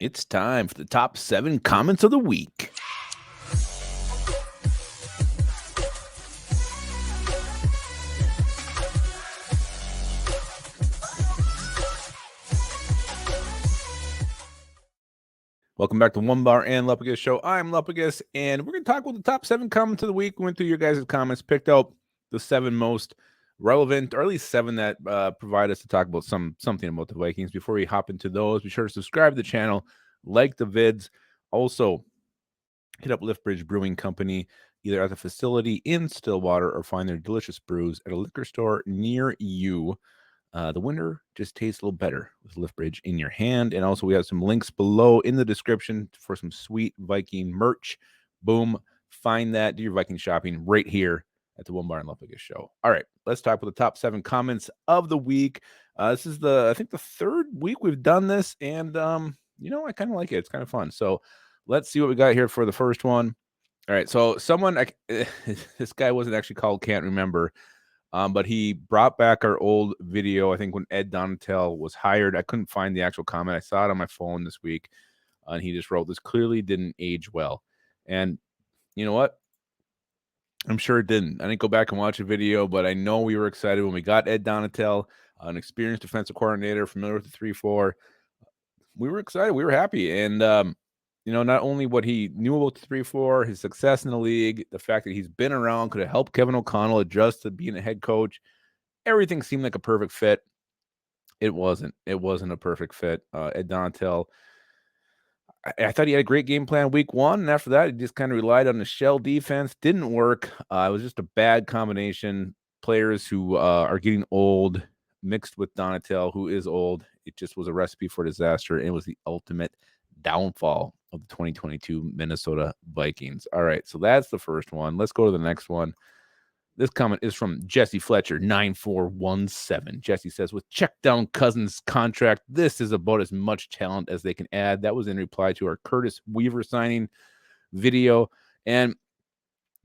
It's time for the top 7 comments of the week. Welcome back to Onebar and Lupagus Show. I'm Lupagus, and we're going to talk about the top 7 comments of the week. We went through your guys' comments, picked out the 7 most relevant, or at least 7 that provide us to talk about something about the Vikings. Before we hop into those, be sure to subscribe to the channel, like the vids. Also, hit up Liftbridge Brewing Company, either at the facility in Stillwater or find their delicious brews at a liquor store near you. The winter just tastes a little better with Liftbridge in your hand. And also, we have some links below in the description for some sweet Viking merch. Boom. Find that. Do your Viking shopping right here at the Onebar and Lupagus Show. All right, let's talk about the top 7 comments of the week. This is I think the 3rd week we've done this, and I kind of like it. It's kind of fun. So let's see what we got here for the first one. All right, so someone, this guy wasn't actually called Can't Remember, but he brought back our old video, I think when Ed Donatel was hired. I couldn't find the actual comment. I saw it on my phone this week, and he just wrote, "This clearly didn't age well." And you know what? I'm sure it didn't. I didn't go back and watch the video, but I know we were excited when we got Ed Donatel, an experienced defensive coordinator, familiar with the 3-4. We were excited. We were happy. And, not only what he knew about the 3-4, his success in the league, the fact that he's been around, could have helped Kevin O'Connell adjust to being a head coach. Everything seemed like a perfect fit. It wasn't. It wasn't a perfect fit. Ed Donatel, I thought he had a great game plan week 1, and after that, he just kind of relied on the shell defense. Didn't work. It was just a bad combination. Players who are getting old mixed with Donatel, who is old. It just was a recipe for disaster, and it was the ultimate downfall of the 2022 Minnesota Vikings. All right, so that's the first one. Let's go to the next one. This comment is from Jesse Fletcher, 9417. Jesse says, with check down Cousins' contract, this is about as much talent as they can add. That was in reply to our Curtis Weaver signing video. And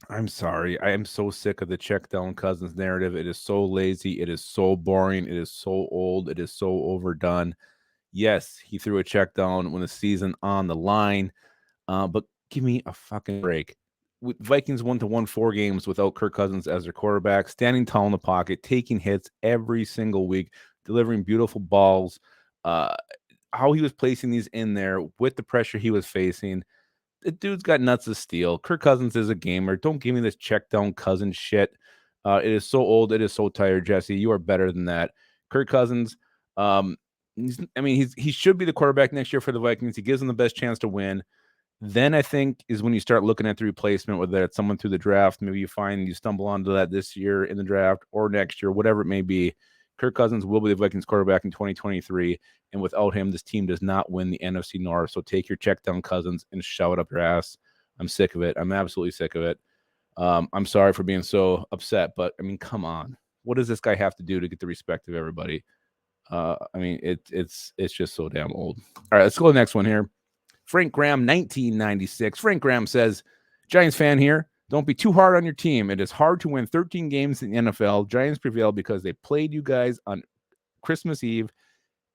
I'm sorry, I am so sick of the check down Cousins narrative. It is so lazy. It is so boring. It is so old. It is so overdone. Yes, he threw a check down when the season on the line, but give me a fucking break. Vikings won 4 games without Kirk Cousins as their quarterback, standing tall in the pocket, taking hits every single week, delivering beautiful balls. How he was placing these in there with the pressure he was facing, the dude's got nuts of steel. Kirk Cousins is a gamer. Don't give me this check down Cousins shit. It is so old. It is so tired, Jesse. You are better than that. Kirk Cousins, he should be the quarterback next year for the Vikings. He gives them the best chance to win. Then I think is when you start looking at the replacement, whether it's someone through the draft, maybe you stumble onto that this year in the draft or next year, whatever it may be. Kirk Cousins will be the Vikings quarterback in 2023, and without him, this team does not win the NFC North. So take your check down Cousins and shove it up your ass. I'm sick of it. I'm absolutely sick of it. I'm sorry for being so upset, but I mean, come on. What does this guy have to do to get the respect of everybody? It's just so damn old. All right, let's go to the next one here. Frank Graham, 1996. Frank Graham says, Giants fan here. Don't be too hard on your team. It is hard to win 13 games in the NFL. Giants prevailed because they played you guys on Christmas Eve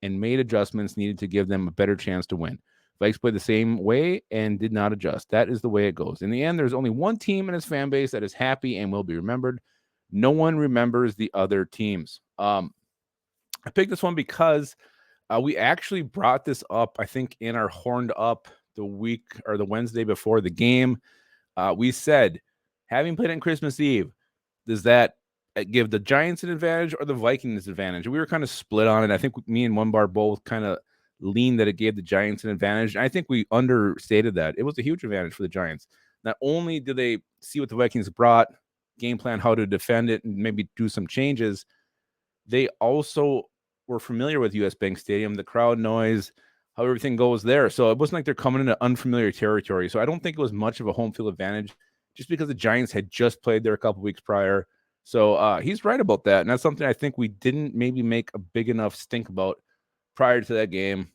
and made adjustments needed to give them a better chance to win. Vikes played the same way and did not adjust. That is the way it goes. In the end, there's only one team in his fan base that is happy and will be remembered. No one remembers the other teams. I picked this one because we actually brought this up, I think, in our Horned Up the week or the Wednesday before the game. We said, having played on Christmas Eve, does that give the Giants an advantage or the Vikings an advantage? We were kind of split on it. I think me and Onebar both kind of leaned that it gave the Giants an advantage. And I think we understated that. It was a huge advantage for the Giants. Not only did they see what the Vikings brought, game plan how to defend it, and maybe do some changes, they also were familiar with US Bank Stadium, the crowd noise, how everything goes there. So it wasn't like they're coming into unfamiliar territory. So I don't think it was much of a home field advantage just because the Giants had just played there a couple weeks prior. So he's right about that. And that's something I think we didn't maybe make a big enough stink about prior to that game.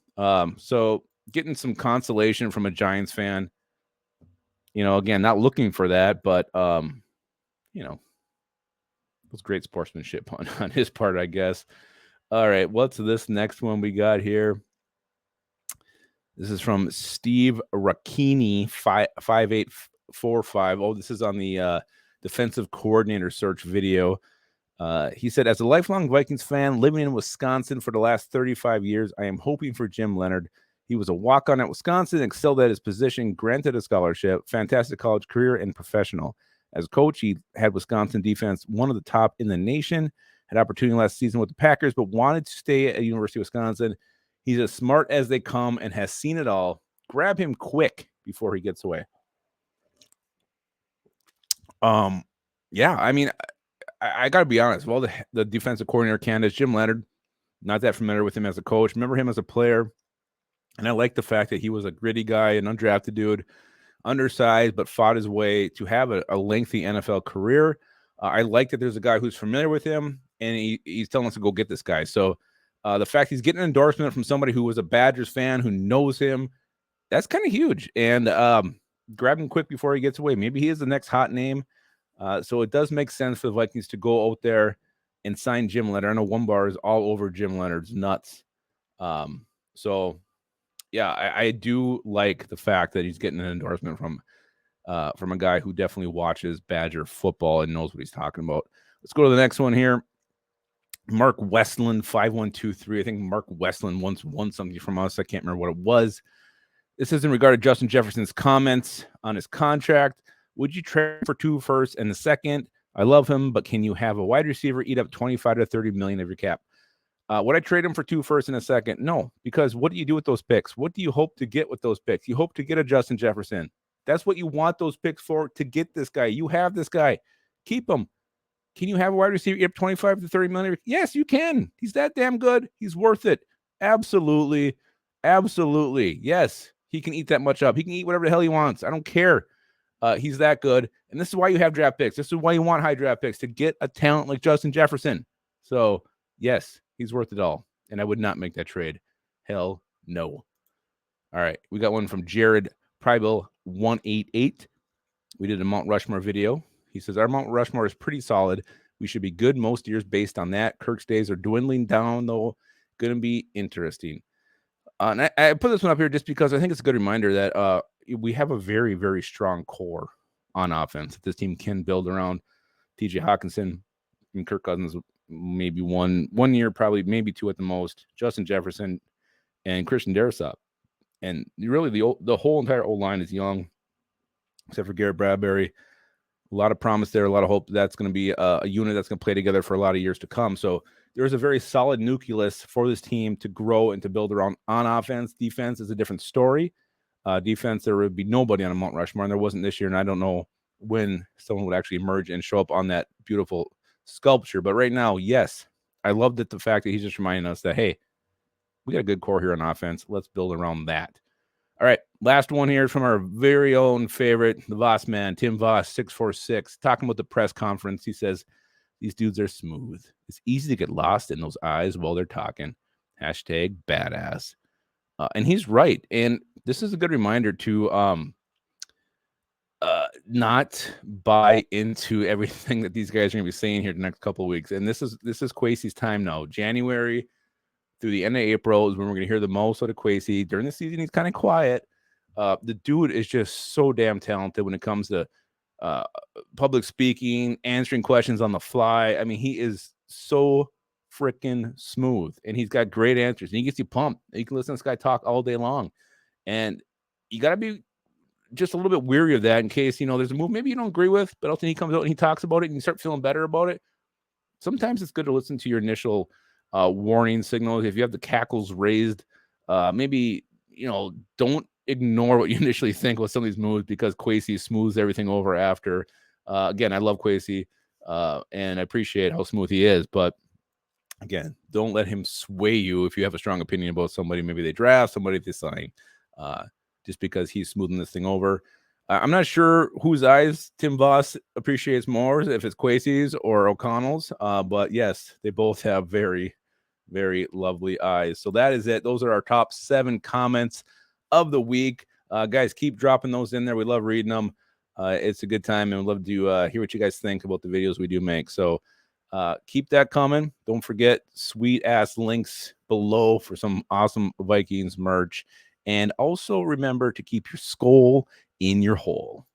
So getting some consolation from a Giants fan, again, not looking for that, but, it was great sportsmanship on his part, I guess. All right, what's this next one we got here? This is from Steve Racchini 5845. Oh, this is on the defensive coordinator search video. He said, as a lifelong Vikings fan living in Wisconsin for the last 35 years, I am hoping for Jim Leonard. He was a walk-on at Wisconsin, excelled at his position, granted a scholarship, fantastic college career, and professional. As coach, he had Wisconsin defense one of the top in the nation, had opportunity last season with the Packers, but wanted to stay at University of Wisconsin. He's as smart as they come and has seen it all. Grab him quick before he gets away. Yeah, I mean, I got to be honest. Well, the defensive coordinator candidate, Jim Leonard, not that familiar with him as a coach. Remember him as a player. And I like the fact that he was a gritty guy, an undrafted dude, undersized, but fought his way to have a lengthy NFL career. I like that there's a guy who's familiar with him, and he's telling us to go get this guy. So the fact he's getting an endorsement from somebody who was a Badgers fan, who knows him, that's kind of huge. And grab him quick before he gets away. Maybe he is the next hot name. So it does make sense for the Vikings to go out there and sign Jim Leonard. I know Onebar is all over Jim Leonard's nuts. So yeah, I do like the fact that he's getting an endorsement from a guy who definitely watches Badger football and knows what he's talking about. Let's go to the next one here. Mark Westland 5123. I think Mark Westland once won something from us. I can't remember what it was. This is in regard to Justin Jefferson's comments on his contract. Would you trade for 2 firsts and a second? I love him, but can you have a wide receiver eat up 25 to 30 million of your cap? Would I trade him for 2 firsts and a second? No, because what do you do with those picks? What do you hope to get with those picks? You hope to get a Justin Jefferson. That's what you want those picks for, to get this guy. You have this guy. Keep him. Can you have a wide receiver eat up 25 to 30 million? Yes, you can. He's that damn good. He's worth it. Absolutely. Absolutely. Yes, he can eat that much up. He can eat whatever the hell he wants. I don't care. He's that good. And this is why you have draft picks. This is why you want high draft picks, to get a talent like Justin Jefferson. So, yes, he's worth it all. And I would not make that trade. Hell no. All right. We got one from Jared Pribil 188. We did a Mount Rushmore video. He says, our Mount Rushmore is pretty solid. We should be good most years based on that. Kirk's days are dwindling down, though. Going to be interesting. And I put this one up here just because I think it's a good reminder that we have a very, very strong core on offense that this team can build around. TJ Hawkinson and Kirk Cousins, maybe one year, probably maybe 2 at the most. Justin Jefferson and Christian Darrisaw. And really the whole entire O-line is young, except for Garrett Bradbury. A lot of promise there, a lot of hope that's going to be a unit that's going to play together for a lot of years to come. So there's a very solid nucleus for this team to grow and to build around on offense. Defense is a different story. Defense, there would be nobody on a Mount Rushmore, and there wasn't this year, and I don't know when someone would actually emerge and show up on that beautiful sculpture. But right now, yes, I love that the fact that he's just reminding us that, hey, we got a good core here on offense. Let's build around that. All right, last one here from our very own favorite, the Voss man, Tim Voss, 646, talking about the press conference. He says, these dudes are smooth. It's easy to get lost in those eyes while they're talking. Hashtag badass. And he's right. And this is a good reminder to not buy into everything that these guys are going to be saying here the next couple of weeks. And this is Kwesi's time now. January through the end of April is when we're going to hear the most out of Kwesi. During the season, he's kind of quiet. The dude is just so damn talented when it comes to public speaking, answering questions on the fly. I mean, he is so freaking smooth, and he's got great answers, and he gets you pumped. You can listen to this guy talk all day long, and you got to be just a little bit weary of that in case, there's a move maybe you don't agree with, but ultimately he comes out and he talks about it, and you start feeling better about it. Sometimes it's good to listen to your initial warning signals. If you have the cackles raised, maybe, don't ignore what you initially think with some of these moves, because Kwesi smooths everything over after. Again, I love Kwesi, and I appreciate how smooth he is, but again, don't let him sway you if you have a strong opinion about somebody. Maybe they draft, somebody they sign, just because he's smoothing this thing over. I'm not sure whose eyes Tim Voss appreciates more, if it's Kwesi's or O'Connell's, but yes, they both have very, very lovely eyes. So that is it. Those are our top 7 comments of the week. Guys, keep dropping those in there. We love reading them. It's a good time, and we'd love to hear what you guys think about the videos we do make. So keep that coming. Don't forget, sweet ass links below for some awesome Vikings merch. And also remember to keep your skull in your hole.